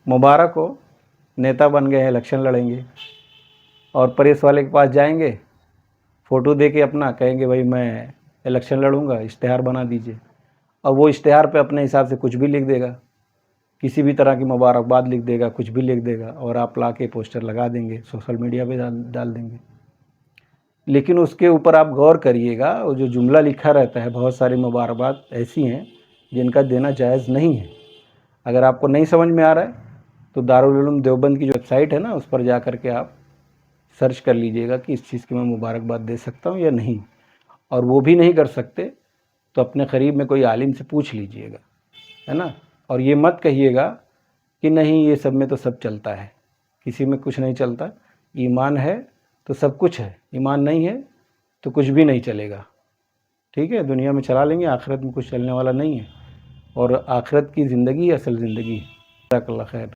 मुबारक हो, नेता बन गए हैं, इलेक्शन लड़ेंगे और प्रेस वाले के पास जाएंगे, फ़ोटो दे के अपना कहेंगे भाई मैं इलेक्शन लड़ूंगा, इश्तेहार बना दीजिए। और वो इश्तेहार पे अपने हिसाब से कुछ भी लिख देगा, किसी भी तरह की मुबारकबाद लिख देगा, कुछ भी लिख देगा और आप ला के पोस्टर लगा देंगे, सोशल मीडिया पे डाल देंगे। लेकिन उसके ऊपर आप गौर करिएगा, वो जो जुमला लिखा रहता है, बहुत सारी मुबारकबाद ऐसी हैं जिनका देना जायज़ नहीं है। अगर आपको नहीं समझ में आ रहा है तो दारुल उलूम देवबंद की जो वेबसाइट है ना, उस पर जा कर के आप सर्च कर लीजिएगा कि इस चीज़ की मैं मुबारकबाद दे सकता हूँ या नहीं। और वो भी नहीं कर सकते तो अपने करीब में कोई आलिम से पूछ लीजिएगा, है ना। और ये मत कहिएगा कि नहीं ये सब में तो सब चलता है, किसी में कुछ नहीं चलता। ईमान है तो सब कुछ है, ईमान नहीं है तो कुछ भी नहीं चलेगा। ठीक है, दुनिया में चला लेंगे, आखिरत में कुछ चलने वाला नहीं है। और आखिरत की ज़िंदगी असल ज़िंदगी है। जज़ाकल्लाह खैर।